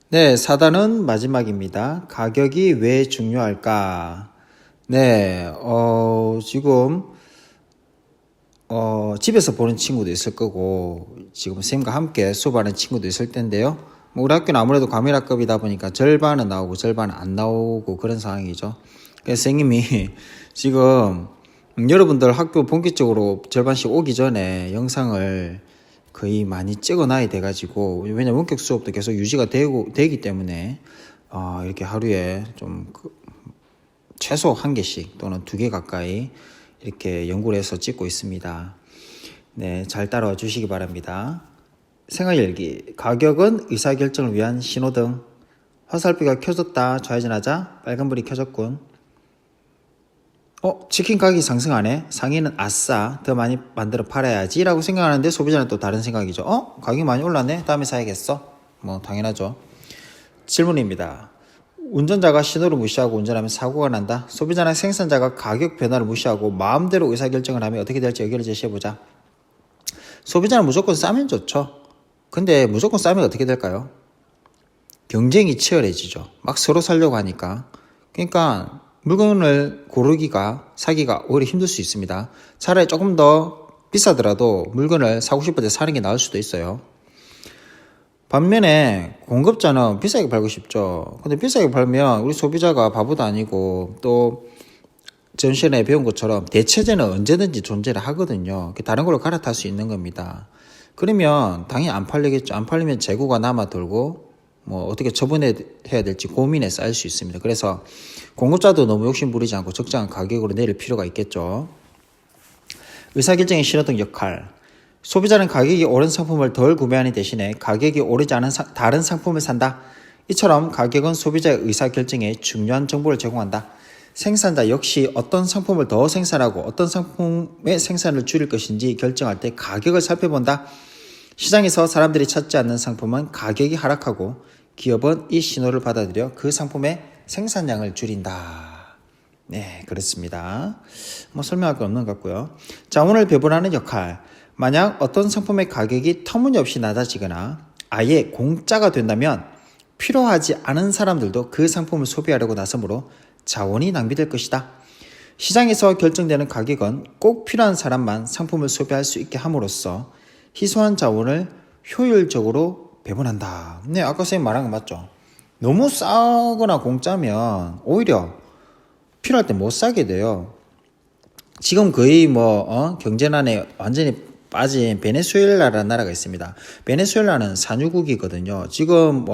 네, 4단은 마지막입니다. 가격이 왜 중요할까? 네, 지금, 집에서 보는 친구도 있을 거고, 지금 선생님과 함께 수업하는 친구도 있을 텐데요. 뭐 우리 학교는 아무래도 과밀학급이다 보니까 절반은 나오고 절반은 안 나오고 그런 상황이죠. 그래서 선생님이 지금 여러분들 학교 본격적으로 절반씩 오기 전에 영상을 거의 많이 찍어놔야 돼가지고, 왜냐면 원격 수업도 계속 유지가 되기 때문에 이렇게 하루에 좀 최소 1개씩 또는 2개 가까이 이렇게 연구를 해서 찍고 있습니다. 네, 잘 따라와 주시기 바랍니다. 생활일기. 가격은 의사결정을 위한 신호등. 화살표가 켜졌다. 좌회전하자. 빨간불이 켜졌군. 치킨 가격이 상승하네. 상인은 아싸 더 많이 만들어 팔아야지 라고 생각하는데 소비자는 또 다른 생각이죠. 가격이 많이 올랐네. 다음에 사야겠어. 뭐 당연하죠. 질문입니다. 운전자가 신호를 무시하고 운전하면 사고가 난다. 소비자나 생산자가 가격 변화를 무시하고 마음대로 의사결정을 하면 어떻게 될지 의견을 제시해보자. 소비자는 무조건 싸면 좋죠. 근데 무조건 싸면 어떻게 될까요? 경쟁이 치열해지죠. 막 서로 살려고 하니까. 그러니까 물건을 사기가 오히려 힘들 수 있습니다. 차라리 조금 더 비싸더라도 물건을 사고 싶을 때 사는 게 나을 수도 있어요. 반면에 공급자는 비싸게 팔고 싶죠. 근데 비싸게 팔면 우리 소비자가 바보도 아니고, 또 전시회에 배운 것처럼 대체제는 언제든지 존재를 하거든요. 다른 걸로 갈아탈 수 있는 겁니다. 그러면 당연히 안 팔리겠죠. 안 팔리면 재고가 남아 돌고 뭐 어떻게 처분해야 될지 고민에 쌓일 수 있습니다. 그래서 공급자도 너무 욕심 부리지 않고 적정한 가격으로 내릴 필요가 있겠죠. 의사결정의 신호등 역할. 소비자는 가격이 오른 상품을 덜 구매하는 대신에 가격이 오르지 않은 다른 상품을 산다. 이처럼 가격은 소비자의 의사결정에 중요한 정보를 제공한다. 생산자 역시 어떤 상품을 더 생산하고 어떤 상품의 생산을 줄일 것인지 결정할 때 가격을 살펴본다. 시장에서 사람들이 찾지 않는 상품은 가격이 하락하고, 기업은 이 신호를 받아들여 그 상품의 생산량을 줄인다. 네, 그렇습니다. 뭐 설명할 거 없는 것 같고요. 자, 오늘 배분하는 역할. 만약 어떤 상품의 가격이 터무니없이 낮아지거나 아예 공짜가 된다면 필요하지 않은 사람들도 그 상품을 소비하려고 나서므로 자원이 낭비될 것이다. 시장에서 결정되는 가격은 꼭 필요한 사람만 상품을 소비할 수 있게 함으로써 희소한 자원을 효율적으로 배분한다. 네, 아까 선생님 말한 거 맞죠? 너무 싸거나 공짜면 오히려 필요할 때 못 사게 돼요. 지금 거의 경제난에 완전히 빠진 베네수엘라라는 나라가 있습니다. 베네수엘라는 산유국이거든요. 지금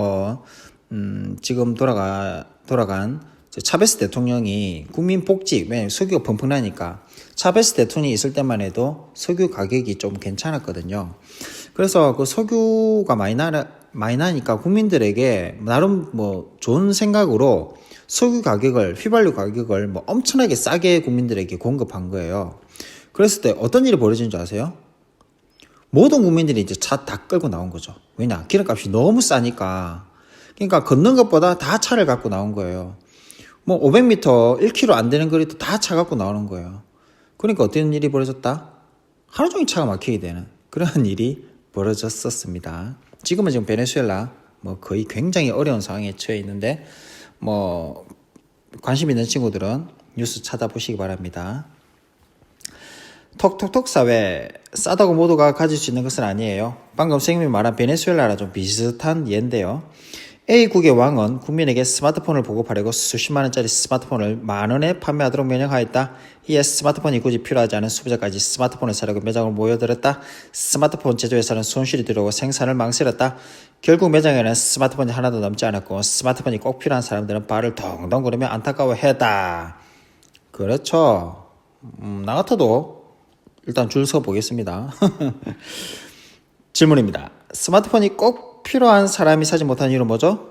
돌아간 차베스 대통령이 국민 복지, 왜냐면 석유가 펑펑 나니까 차베스 대통령이 있을 때만 해도 석유 가격이 좀 괜찮았거든요. 그래서 그 석유가 많이 나니까 국민들에게 나름 좋은 생각으로 석유 가격을, 휘발유 가격을 엄청나게 싸게 국민들에게 공급한 거예요. 그랬을 때 어떤 일이 벌어진 줄 아세요? 모든 국민들이 이제 차 다 끌고 나온 거죠. 왜냐? 기름값이 너무 싸니까. 그러니까 걷는 것보다 다 차를 갖고 나온 거예요. 500m, 1km 안 되는 거리도 다 차 갖고 나오는 거예요. 그러니까 어떤 일이 벌어졌다? 하루 종일 차가 막히게 되는 그런 일이 벌어졌었습니다. 지금 베네수엘라 거의 굉장히 어려운 상황에 처해 있는데, 관심 있는 친구들은 뉴스 찾아보시기 바랍니다. 톡톡톡 사회. 싸다고 모두가 가질 수 있는 것은 아니에요. 방금 선생님이 말한 베네수엘라랑 좀 비슷한 예인데요. A국의 왕은 국민에게 스마트폰을 보급하려고 수십만 원짜리 스마트폰을 만원에 판매하도록 명령하였다. 이에 스마트폰이 굳이 필요하지 않은 소비자까지 스마트폰을 사려고 매장으로 모여들었다. 스마트폰 제조회사는 손실이 들어오고 생산을 망설였다. 결국 매장에는 스마트폰이 하나도 남지 않았고, 스마트폰이 꼭 필요한 사람들은 발을 덩덩 구르며 안타까워했다. 그렇죠. 나 같아도 일단 줄 서 보겠습니다. 질문입니다. 스마트폰이 꼭 필요한 사람이 사지 못한 이유는 뭐죠?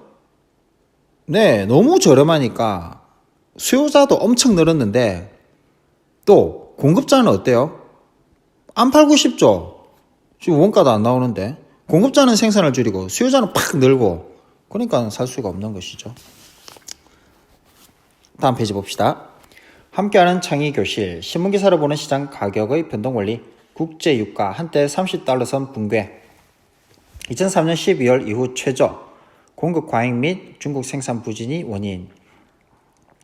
네, 너무 저렴하니까 수요자도 엄청 늘었는데, 또 공급자는 어때요? 안 팔고 싶죠? 지금 원가도 안 나오는데. 공급자는 생산을 줄이고 수요자는 팍 늘고, 그러니까 살 수가 없는 것이죠. 다음 페이지 봅시다. 함께하는 창의교실. 신문기사를 보는 시장 가격의 변동원리. 국제유가 한때 $30선 붕괴. 2003년 12월 이후 최저. 공급 과잉 및 중국 생산 부진이 원인.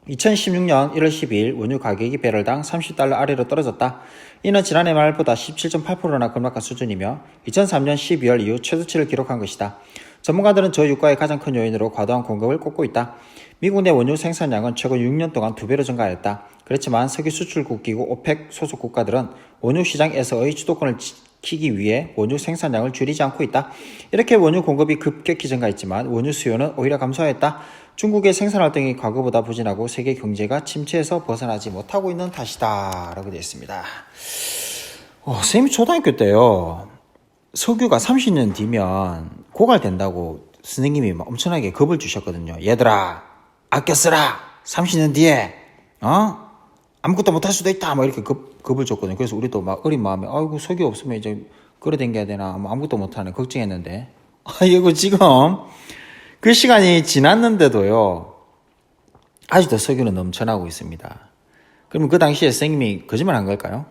2016년 1월 12일 원유 가격이 배럴당 30달러 아래로 떨어졌다. 이는 지난해 말보다 17.8%나 급락한 수준이며 2003년 12월 이후 최저치를 기록한 것이다. 전문가들은 저유가의 가장 큰 요인으로 과도한 공급을 꼽고 있다. 미국 내 원유 생산량은 최근 6년 동안 2배로 증가하였다. 그렇지만 석유 수출국 기구 오펙 소속 국가들은 원유 시장에서의 주도권을 지키기 위해 원유 생산량을 줄이지 않고 있다. 이렇게 원유 공급이 급격히 증가했지만 원유 수요는 오히려 감소하였다. 중국의 생산 활동이 과거보다 부진하고 세계 경제가 침체에서 벗어나지 못하고 있는 탓이다 라고 되어 있습니다. 선생님이 초등학교 때요, 석유가 30년 뒤면 고갈된다고 선생님이 엄청나게 겁을 주셨거든요. 얘들아, 아껴 쓰라. 30년 뒤에 아무것도 못할 수도 있다. 이렇게 겁을 줬거든요. 그래서 우리도 막 어린 마음에 아이고 석유 없으면 이제 끌어당겨야 되나 아무것도 못하네 걱정했는데 이거 지금 그 시간이 지났는데도요 아직도 석유는 넘쳐나고 있습니다. 그러면 그 당시에 선생님이 거짓말한 걸까요?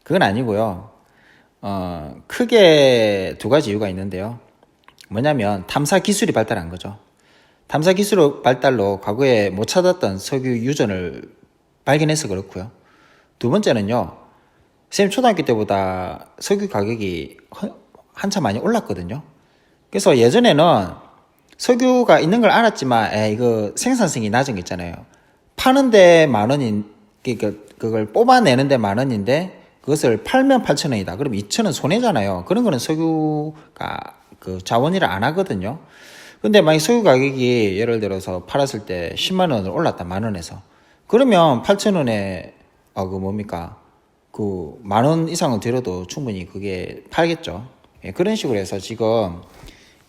그건 아니고요. 크게 두 가지 이유가 있는데요. 뭐냐면 탐사 기술이 발달한 거죠. 탐사 기술 발달로 과거에 못 찾았던 석유 유전을 발견해서 그렇고요. 두 번째는요. 선생님 초등학교 때보다 석유 가격이 한참 많이 올랐거든요. 그래서 예전에는 석유가 있는 걸 알았지만 이거 생산성이 낮은 거 있잖아요. 파는데 10,000원인 그걸 뽑아내는데 10,000원인데 그것을 팔면 8,000원이다. 그럼 2,000원 손해잖아요. 그런 거는 석유가 그 자원이라 안 하거든요. 근데 만약 석유 가격이 예를 들어서 팔았을 때 10만 원을 올랐다. 10,000원에서. 그러면 8,000원에 그 10,000원 이상은 들여도 충분히 그게 팔겠죠. 그런 식으로 해서 지금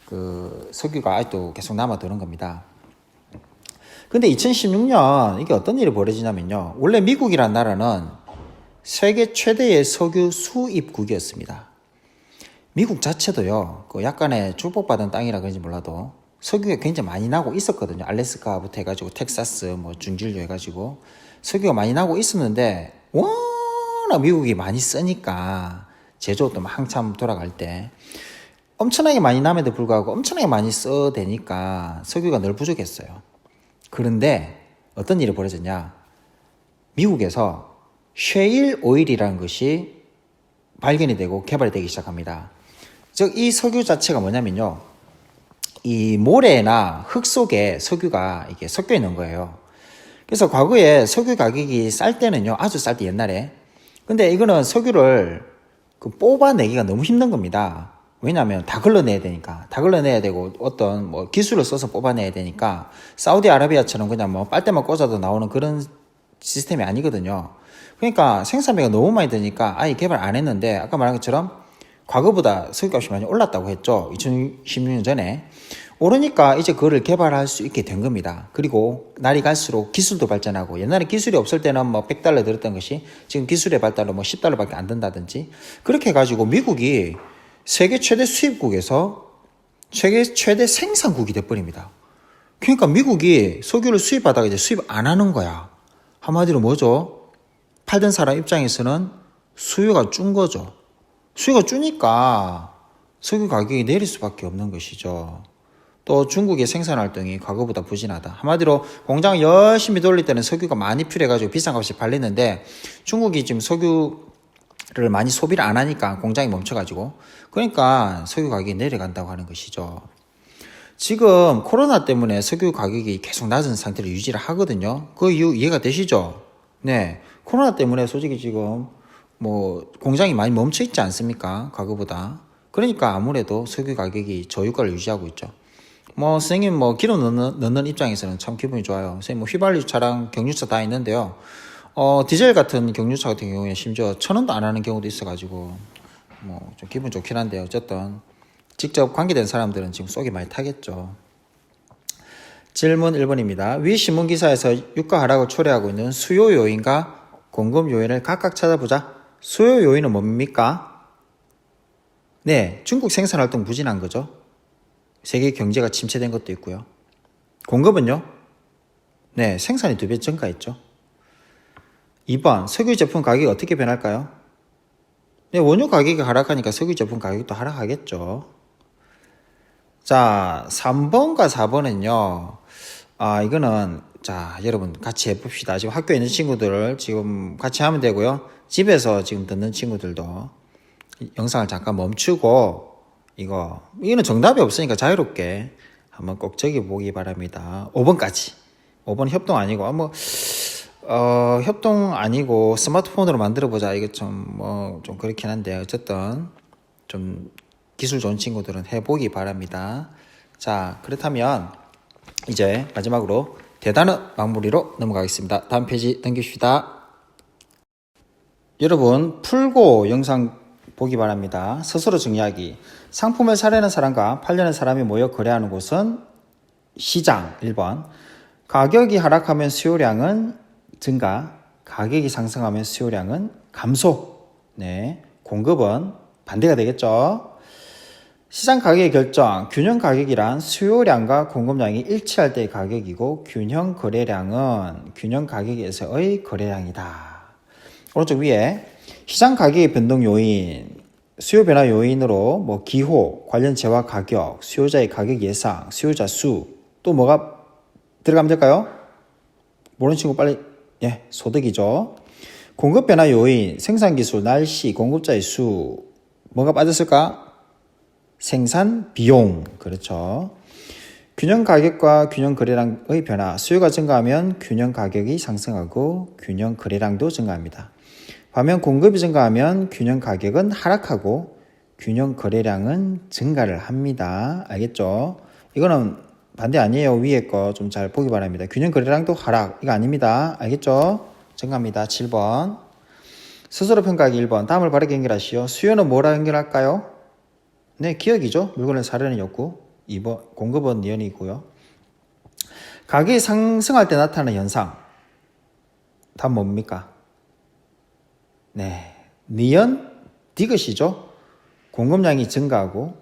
그 석유가 아직도 계속 남아도는 겁니다. 근데 2016년 이게 어떤 일이 벌어지냐면요. 원래 미국이란 나라는 세계 최대의 석유 수입국이었습니다. 미국 자체도요, 그 약간의 축복받은 땅이라 그런지 몰라도 석유가 굉장히 많이 나고 있었거든요. 알래스카부터 해가지고 텍사스, 중진류 해가지고 석유가 많이 나고 있었는데 워낙 미국이 많이 쓰니까 제조업도 한참 돌아갈 때 엄청나게 많이 남에도 불구하고 엄청나게 많이 써대니까 석유가 늘 부족했어요. 그런데 어떤 일이 벌어졌냐? 미국에서 쉐일 오일이라는 것이 발견이 되고 개발이 되기 시작합니다. 즉 이 석유 자체가 뭐냐면요. 이 모래나 흙 속에 석유가 이게 섞여 있는 거예요. 그래서 과거에 석유 가격이 쌀 때는요. 아주 쌀 때 옛날에. 근데 이거는 석유를 뽑아내기가 너무 힘든 겁니다. 왜냐하면 다 걸러내야 되니까. 다 걸러내야 되고 어떤 기술을 써서 뽑아내야 되니까 사우디아라비아처럼 그냥 빨대만 꽂아도 나오는 그런 시스템이 아니거든요. 그러니까 생산비가 너무 많이 드니까 아예 개발 안 했는데 아까 말한 것처럼 과거보다 석유값이 많이 올랐다고 했죠. 2016년 전에. 오르니까 이제 그거를 개발할 수 있게 된 겁니다. 그리고 날이 갈수록 기술도 발전하고 옛날에 기술이 없을 때는 100달러 들었던 것이 지금 기술의 발달로 10달러밖에 안 든다든지 그렇게 해가지고 미국이 세계 최대 수입국에서 세계 최대 생산국이 돼버립니다. 그러니까 미국이 석유를 수입하다가 이제 수입 안 하는 거야. 한마디로 뭐죠? 팔던 사람 입장에서는 수요가 준 거죠. 수요가 주니까 석유 가격이 내릴 수밖에 없는 것이죠. 또 중국의 생산 활동이 과거보다 부진하다. 한마디로 공장을 열심히 돌릴 때는 석유가 많이 필요해가지고 비싼 값이 팔리는데 중국이 지금 석유를 많이 소비를 안 하니까 공장이 멈춰가지고 그러니까 석유 가격이 내려간다고 하는 것이죠. 지금 코로나 때문에 석유 가격이 계속 낮은 상태를 유지를 하거든요. 그 이유 이해가 되시죠? 네. 코로나 때문에 솔직히 지금 공장이 많이 멈춰 있지 않습니까? 과거보다. 그러니까 아무래도 석유 가격이 저유가를 유지하고 있죠. 선생님 기름 넣는 입장에서는 참 기분이 좋아요. 선생님 휘발유 차랑 경유차 다 있는데요. 디젤 같은 경유차 같은 경우에 심지어 1,000원도 안 하는 경우도 있어가지고 좀 기분 좋긴 한데 어쨌든 직접 관계된 사람들은 지금 속이 많이 타겠죠. 질문 1번입니다. 위 신문기사에서 유가 하락을 초래하고 있는 수요 요인과 공급 요인을 각각 찾아보자. 수요 요인은 뭡니까? 네, 중국 생산활동 부진한 거죠. 세계 경제가 침체된 것도 있고요. 공급은요? 네, 생산이 2배 증가했죠. 2번, 석유 제품 가격이 어떻게 변할까요? 네, 원유 가격이 하락하니까 석유 제품 가격도 하락하겠죠. 자, 3번과 4번은요. 이거는 자, 여러분 같이 해봅시다. 지금 학교에 있는 친구들 지금 같이 하면 되고요. 집에서 지금 듣는 친구들도 영상을 잠깐 멈추고 이거는 정답이 없으니까 자유롭게 한번 꼭 적어보기 바랍니다. 5번까지. 5번 협동 아니고 협동 아니고 스마트폰으로 만들어보자. 이거 좀 그렇긴 한데 어쨌든 좀 기술 좋은 친구들은 해보기 바랍니다. 자, 그렇다면 이제 마지막으로 대단어 마무리로 넘어가겠습니다. 다음 페이지 넘깁시다. 여러분 풀고 영상 보기 바랍니다. 스스로 정리하기. 상품을 사려는 사람과 팔려는 사람이 모여 거래하는 곳은 시장. 1번. 가격이 하락하면 수요량은 증가, 가격이 상승하면 수요량은 감소. 네, 공급은 반대가 되겠죠. 시장 가격의 결정, 균형 가격이란 수요량과 공급량이 일치할 때의 가격이고 균형 거래량은 균형 가격에서의 거래량이다. 오른쪽 위에 시장 가격의 변동 요인, 수요 변화 요인으로 기호, 관련 재화 가격, 수요자의 가격 예상, 수요자 수, 또 뭐가 들어가면 될까요? 모르는 친구 빨리, 소득이죠. 공급 변화 요인, 생산 기술, 날씨, 공급자의 수, 뭐가 빠졌을까? 생산 비용. 그렇죠. 균형 가격과 균형 거래량의 변화, 수요가 증가하면 균형 가격이 상승하고 균형 거래량도 증가합니다. 반면 공급이 증가하면 균형 가격은 하락하고 균형 거래량은 증가를 합니다. 알겠죠? 이거는 반대 아니에요. 위에 거 좀 잘 보기 바랍니다. 균형 거래량도 하락. 이거 아닙니다. 알겠죠? 증가합니다. 7번. 스스로 평가하기 1번. 다음을 바르게 연결하시오. 수요는 뭐라 연결할까요? 네, 기억이죠. 물건을 사려는 욕구. 2번. 공급은 니은이고요. 가격이 상승할 때 나타나는 현상. 답 뭡니까? 네, 니은 디귿이죠. 공급량이 증가하고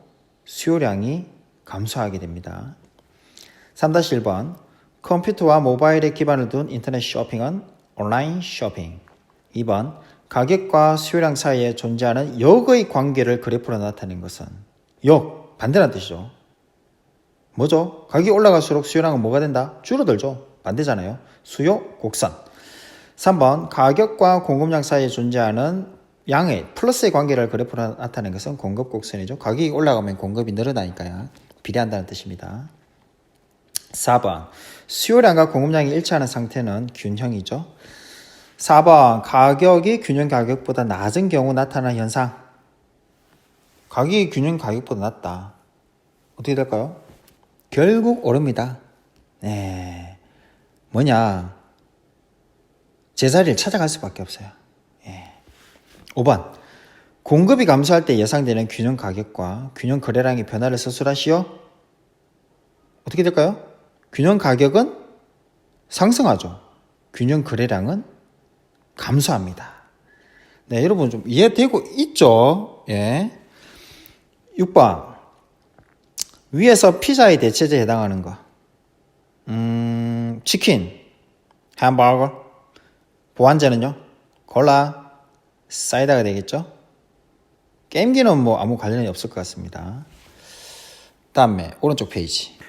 수요량이 감소하게 됩니다. 3-1번. 컴퓨터와 모바일에 기반을 둔 인터넷 쇼핑은 온라인 쇼핑. 2번. 가격과 수요량 사이에 존재하는 역의 관계를 그래프로 나타낸 것은 역, 반대라는 뜻이죠. 뭐죠? 가격이 올라갈수록 수요량은 뭐가 된다? 줄어들죠. 반대잖아요. 수요, 곡선. 3번. 가격과 공급량 사이에 존재하는 양의 플러스의 관계를 그래프로 나타낸 것은 공급 곡선이죠. 가격이 올라가면 공급이 늘어나니까요. 비례한다는 뜻입니다. 4번. 수요량과 공급량이 일치하는 상태는 균형이죠. 4번. 가격이 균형 가격보다 낮은 경우 나타나는 현상. 가격이 균형 가격보다 낮다. 어떻게 될까요? 결국 오릅니다. 네. 뭐냐? 제자리를 찾아갈 수밖에 없어요. 5번. 공급이 감소할 때 예상되는 균형 가격과 균형 거래량의 변화를 서술하시오. 어떻게 될까요? 균형 가격은 상승하죠. 균형 거래량은 감소합니다. 네, 여러분 좀 이해되고 있죠? 6번. 위에서 피자의 대체제에 해당하는 거. 치킨, 햄버거, 보완제는요? 콜라, 사이다가 되겠죠? 게임기는 아무 관련이 없을 것 같습니다. 다음에 오른쪽 페이지.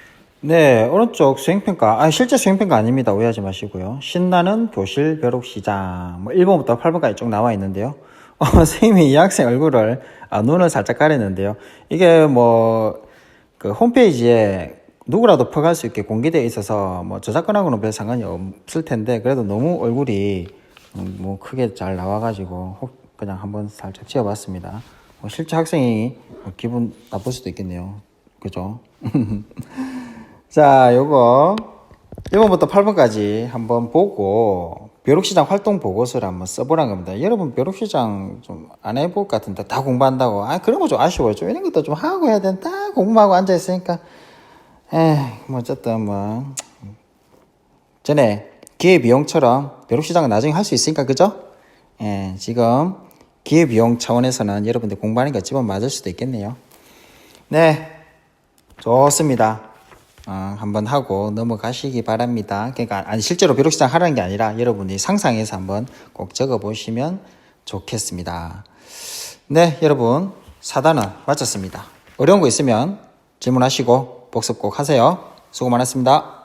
네, 오른쪽 수행평가. 실제 수행평가 아닙니다. 오해하지 마시고요. 신나는 교실 벼룩시장. 1번부터 8번까지 쭉 나와 있는데요. 선생님이 이 학생 얼굴을, 눈을 살짝 가렸는데요. 이게 그 홈페이지에 누구라도 퍼갈 수 있게 공개되어 있어서 저작권하고는 별 상관이 없을 텐데, 그래도 너무 얼굴이 크게 잘 나와가지고 그냥 한번 살짝 지어봤습니다. 실제 학생이 기분 나쁠 수도 있겠네요. 그죠? 자, 요거 1번부터 8번까지 한번 보고 벼룩시장 활동 보고서를 한번 써보란 겁니다. 여러분 벼룩시장 좀 안 해볼 것 같은데 다 공부한다고. 그런 거 좀 아쉬워요. 좀 이런 것도 좀 하고 해야 되는데 다 공부하고 앉아있으니까 어쨌든 전에 기회비용처럼 벼룩시장은 나중에 할 수 있으니까 그죠? 지금 기회비용 차원에서는 여러분들 공부하는 게 집어 맞을 수도 있겠네요. 네, 좋습니다. 한번 하고 넘어가시기 바랍니다. 그러니까 실제로 벼룩시장 하라는 게 아니라 여러분이 상상해서 한번 꼭 적어보시면 좋겠습니다. 네, 여러분 4단원 마쳤습니다. 어려운 거 있으면 질문하시고 복습 꼭 하세요. 수고 많았습니다.